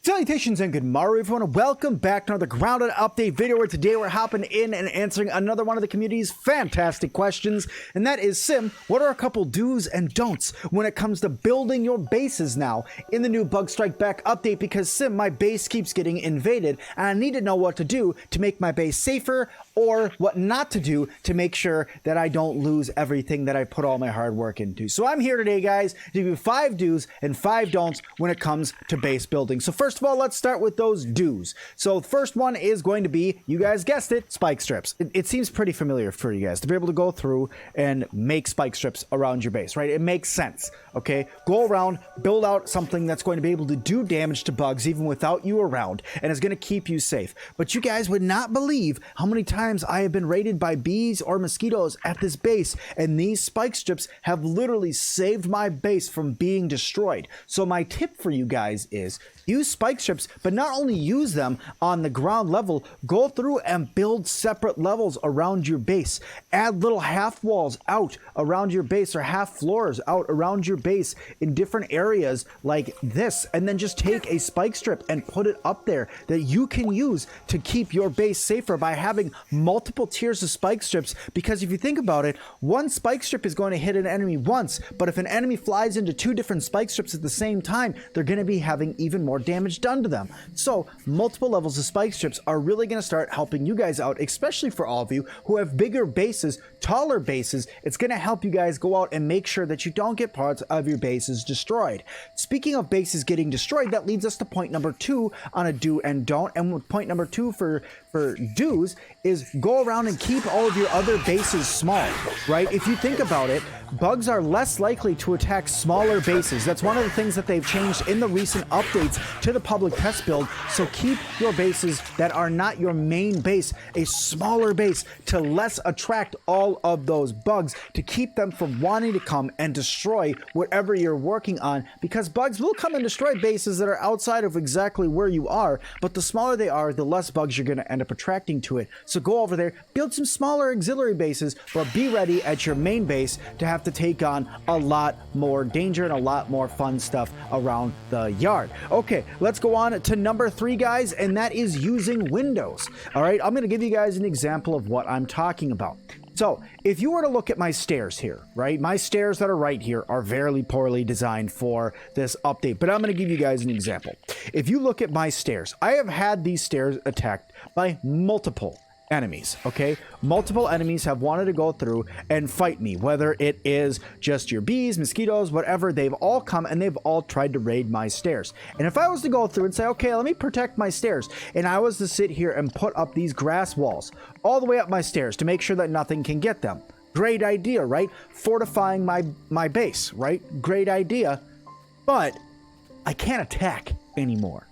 Salutations and good morrow everyone, and welcome back to another grounded update video where today we're hopping in and answering another one of the community's fantastic questions, and that is, Sim, what are a couple do's and don'ts when it comes to building your bases now in the new Bug Strike Back update? Because Sim, my base keeps getting invaded and I need to know what to do to make my base safer or what not to do to make sure that I don't lose everything that I put all my hard work into. So I'm here today, guys, to give you 5 do's and 5 don'ts when it comes to base building. So first of all, let's start with those do's. So the first one is going to be, you guys guessed it, spike strips. It seems pretty familiar for you guys to be able to go through and make spike strips around your base, right? It makes sense, okay? Go around, build out something that's going to be able to do damage to bugs even without you around, and is going to keep you safe. But you guys would not believe how many times I have been raided by bees or mosquitoes at this base, and these spike strips have literally saved my base from being destroyed. So my tip for you guys is use spike strips, but not only use them on the ground level, go through and build separate levels around your base. Add little half walls out around your base or half floors out around your base in different areas like this, and then just take a spike strip and put it up there that you can use to keep your base safer by having multiple tiers of spike strips. Because if you think about it, one spike strip is going to hit an enemy once, but if an enemy flies into 2 different spike strips at the same time, they're going to be having even more damage done to them. So multiple levels of spike strips are really going to start helping you guys out, especially for all of you who have bigger bases, taller bases. It's going to help you guys go out and make sure that you don't get parts of your bases destroyed. Speaking of bases getting destroyed, that leads us to point number 2 on a do and don't. And point number 2 for do's is go around and keep all of your other bases small, right? If you think about it, bugs are less likely to attack smaller bases. That's one of the things that they've changed in the recent updates to the public test build. So keep your bases that are not your main base a smaller base to less attract all of those bugs, to keep them from wanting to come and destroy whatever you're working on, because bugs will come and destroy bases that are outside of exactly where you are, but the smaller they are, the less bugs you're going to end up attracting to it. So go over there, build some smaller auxiliary bases, but be ready at your main base to have to take on a lot more danger and a lot more fun stuff around the yard. Okay, let's go on to number 3, guys, and that is using windows. All right, I'm going to give you guys an example of what I'm talking about. So if you were to look at my stairs here, right, my stairs that are right here are very poorly designed for this update, but I'm going to give you guys an example. If you look at my stairs, I have had these stairs attacked by multiple enemies, okay? Multiple enemies have wanted to go through and fight me, whether it is just your bees, mosquitoes, whatever. They've all come and they've all tried to raid my stairs. And if I was to go through and say, okay, let me protect my stairs, and I was to sit here and put up these grass walls all the way up my stairs to make sure that nothing can get them. Great idea, right? Fortifying my base, right? Great idea. But I can't attack anymore.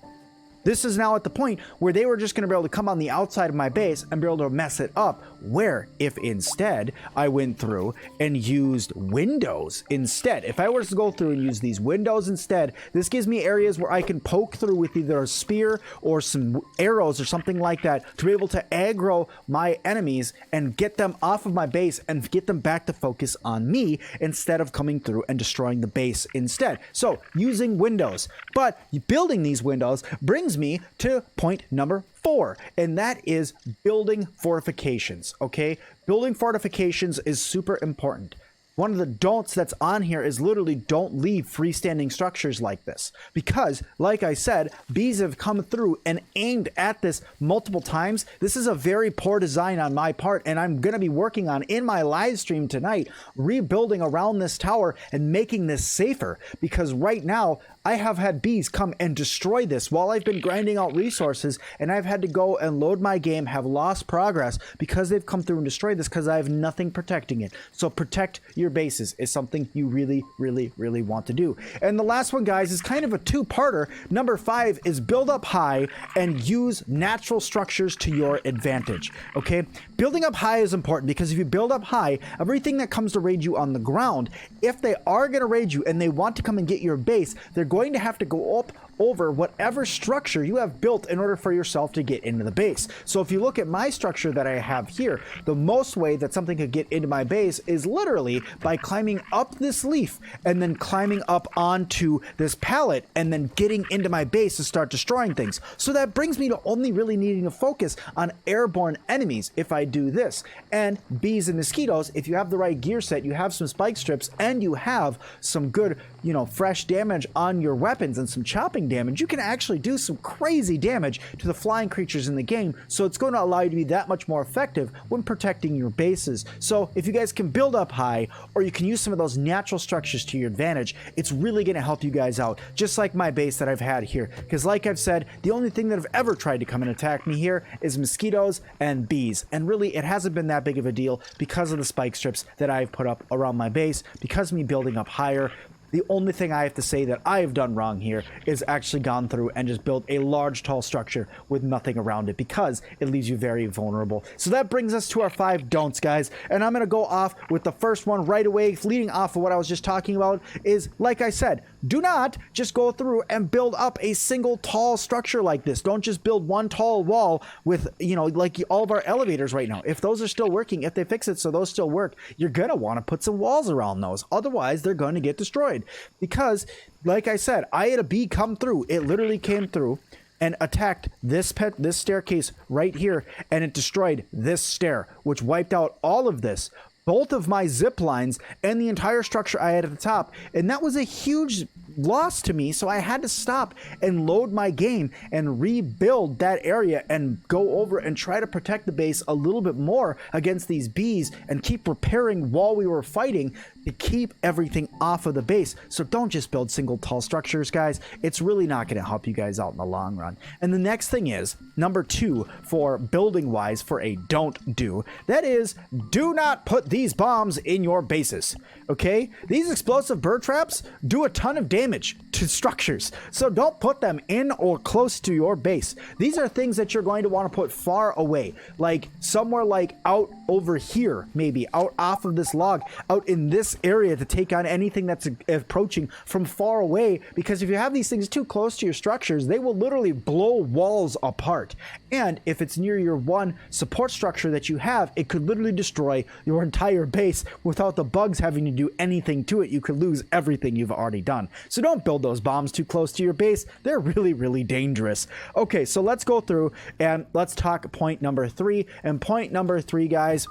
This is now at the point where they were just going to be able to come on the outside of my base and be able to mess it up, where if instead I went through and used windows instead. If I was to go through and use these windows instead, this gives me areas where I can poke through with either a spear or some arrows or something like that to be able to aggro my enemies and get them off of my base and get them back to focus on me instead of coming through and destroying the base instead. So using windows, but building these windows brings me to point number 4, and that is building fortifications. Okay, building fortifications is super important. One of the don'ts that's on here is literally don't leave freestanding structures like this, because like I said, bees have come through and aimed at this multiple times. This is a very poor design on my part, and I'm going to be working on in my live stream tonight, rebuilding around this tower and making this safer, because right now I have had bees come and destroy this while I've been grinding out resources, and I've had to go and load my game, have lost progress because they've come through and destroyed this because I have nothing protecting it. So protect your bases is something you really want to do. And the last one, guys, is kind of a 2-parter. Number 5 is build up high and use natural structures to your advantage. Okay, building up high is important because if you build up high, everything that comes to raid you on the ground, if they are going to raid you and they want to come and get your base, they're going to have to go up over whatever structure you have built in order for yourself to get into the base. So if you look at my structure that I have here, the most way that something could get into my base is literally by climbing up this leaf and then climbing up onto this pallet and then getting into my base to start destroying things. So that brings me to only really needing to focus on airborne enemies if I do this. And bees and mosquitoes, if you have the right gear set, you have some spike strips, and you have some good, you know, fresh damage on your weapons and some chopping damage, you can actually do some crazy damage to the flying creatures in the game. So it's going to allow you to be that much more effective when protecting your bases. So if you guys can build up high, or you can use some of those natural structures to your advantage, it's really going to help you guys out, just like my base that I've had here. Because like I've said, the only thing that have ever tried to come and attack me here is mosquitoes and bees, and really it hasn't been that big of a deal because of the spike strips that I've put up around my base, because of me building up higher. The only thing I have to say that I have done wrong here is actually gone through and just built a large, tall structure with nothing around it, because it leaves you very vulnerable. So that brings us to our 5 don'ts, guys. And I'm going to go off with the first one right away, leading off of what I was just talking about, is, like I said, do not just go through and build up a single tall structure like this. Don't just build one tall wall with, you know, like all of our elevators right now. If those are still working, if they fix it so those still work, you're going to want to put some walls around those. Otherwise, they're going to get destroyed. Because, like I said, I had a bee come through. It literally came through and attacked this staircase right here, and it destroyed this stair, which wiped out all of this, both of my zip lines and the entire structure I had at the top. And that was a huge loss to me, so I had to stop and load my game and rebuild that area and go over and try to protect the base a little bit more against these bees, and keep repairing while we were fighting to keep everything off of the base. So don't just build single tall structures, guys. It's really not going to help you guys out in the long run. And the next thing is, number 2 for building wise, for a don't do, that is, do not put these bombs in your bases. Okay, these explosive bird traps do a ton of damage to structures, so don't put them in or close to your base. These are things that you're going to want to put far away, like somewhere like out over here, maybe out off of this log, out in this area, to take on anything that's approaching from far away. Because if you have these things too close to your structures, they will literally blow walls apart. And if it's near your one support structure that you have, it could literally destroy your entire base without the bugs having to do anything to it. You could lose everything you've already done. So don't build those bombs too close to your base. They're really, really dangerous. Okay, so let's go through and let's talk point number 3. And point number 3, guys,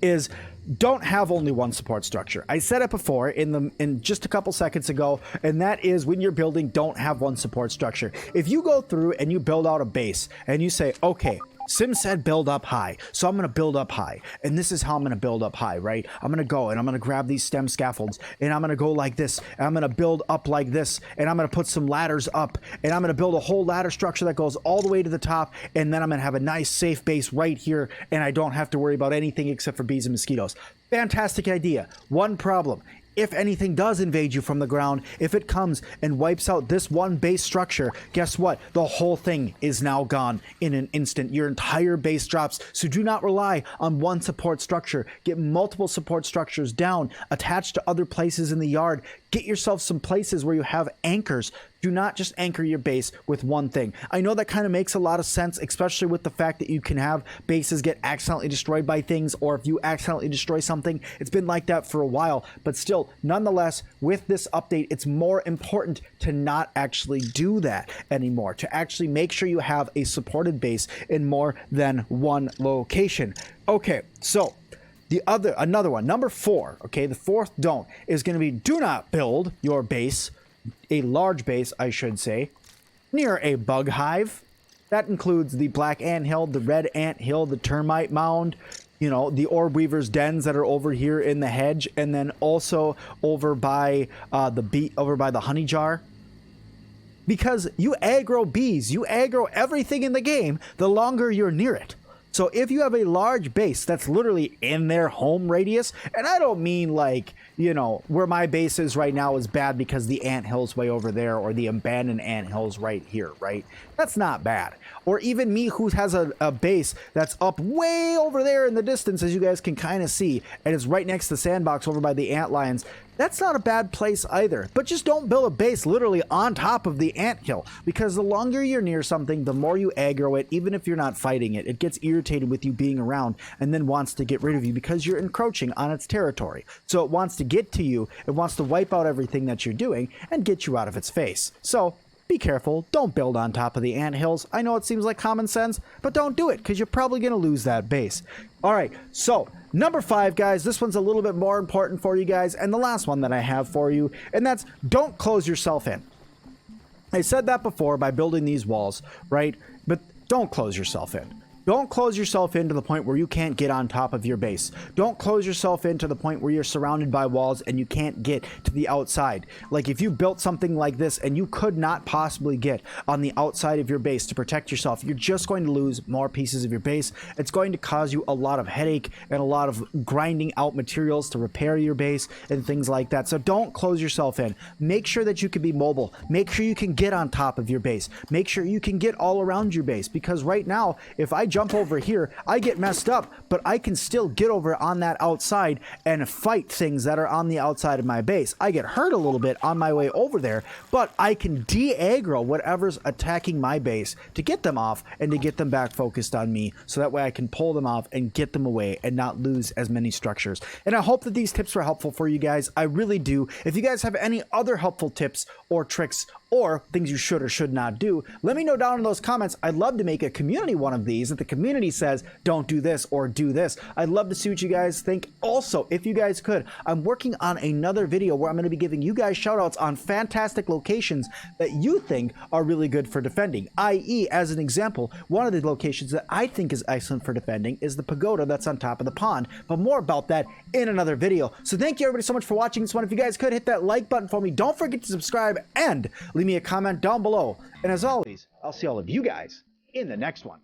is don't have only one support structure. I said it before in just a couple seconds ago, and that is, when you're building, don't have one support structure. If you go through and you build out a base and you say, okay, Sim said build up high, so I'm going to build up high, and this is how I'm going to build up high, right? I'm going to go and I'm going to grab these stem scaffolds, and I'm going to go like this, and I'm going to build up like this, and I'm going to put some ladders up, and I'm going to build a whole ladder structure that goes all the way to the top, and then I'm going to have a nice safe base right here, and I don't have to worry about anything except for bees and mosquitoes. Fantastic idea. One problem: if anything does invade you from the ground, if it comes and wipes out this one base structure, guess what? The whole thing is now gone in an instant. Your entire base drops. So do not rely on one support structure. Get multiple support structures down, attached to other places in the yard. Get yourself some places where you have anchors. Do not just anchor your base with one thing. I know that kind of makes a lot of sense, especially with the fact that you can have bases get accidentally destroyed by things, or if you accidentally destroy something. It's been like that for a while, but still, nonetheless, with this update, it's more important to not actually do that anymore, to actually make sure you have a supported base in more than one location. Okay, so another one, number 4, okay, the 4th don't is going to be, do not build your base, a large base, I should say, near a bug hive. That includes the black anthill, the red anthill, the termite mound, you know, the orb weaver's dens that are over here in the hedge, and then also over by the honey jar. Because you aggro bees, you aggro everything in the game the longer you're near it. So if you have a large base that's literally in their home radius, and I don't mean like, you know, where my base is right now is bad because the anthill's way over there, or the abandoned anthill's right here, right? That's not bad. Or even me, who has a base that's up way over there in the distance, as you guys can kind of see, and it's right next to the sandbox over by the antlions. that's not a bad place either. But just don't build a base literally on top of the anthill, because the longer you're near something, the more you aggro it. Even if you're not fighting it, it gets irritated with you being around and then wants to get rid of you because you're encroaching on its territory. So it wants to get to you, it wants to wipe out everything that you're doing and get you out of its face. So be careful, don't build on top of the anthills. I know it seems like common sense, but don't do it because you're probably going to lose that base. All right, so number 5, guys, this one's a little bit more important for you guys, and the last one that I have for you, and that's don't close yourself in. I said that before by building these walls, right? But don't close yourself in. Don't close yourself in to the point where you can't get on top of your base. Don't close yourself in to the point where you're surrounded by walls and you can't get to the outside. Like if you built something like this and you could not possibly get on the outside of your base to protect yourself, you're just going to lose more pieces of your base. It's going to cause you a lot of headache and a lot of grinding out materials to repair your base and things like that. So don't close yourself in. Make sure that you can be mobile. Make sure you can get on top of your base. Make sure you can get all around your base, because right now, if I jump over here, I get messed up, but I can still get over on that outside and fight things that are on the outside of my base. I get hurt a little bit on my way over there, but I can de-aggro whatever's attacking my base to get them off and to get them back focused on me, so that way I can pull them off and get them away and not lose as many structures. And I hope that these tips were helpful for you guys. I really do. If you guys have any other helpful tips or tricks or things you should or should not do, let me know down in those comments. I'd love to make a community one of these that the community says don't do this or do this. I'd love to see what you guys think. Also, if you guys could, I'm working on another video where I'm going to be giving you guys shout outs on fantastic locations that you think are really good for defending. I.e., as an example, one of the locations that I think is excellent for defending is the pagoda that's on top of the pond, but more about that in another video. So thank you everybody so much for watching this one. If you guys could hit that like button for me, don't forget to subscribe and leave me a comment down below. And as always, I'll see all of you guys in the next one.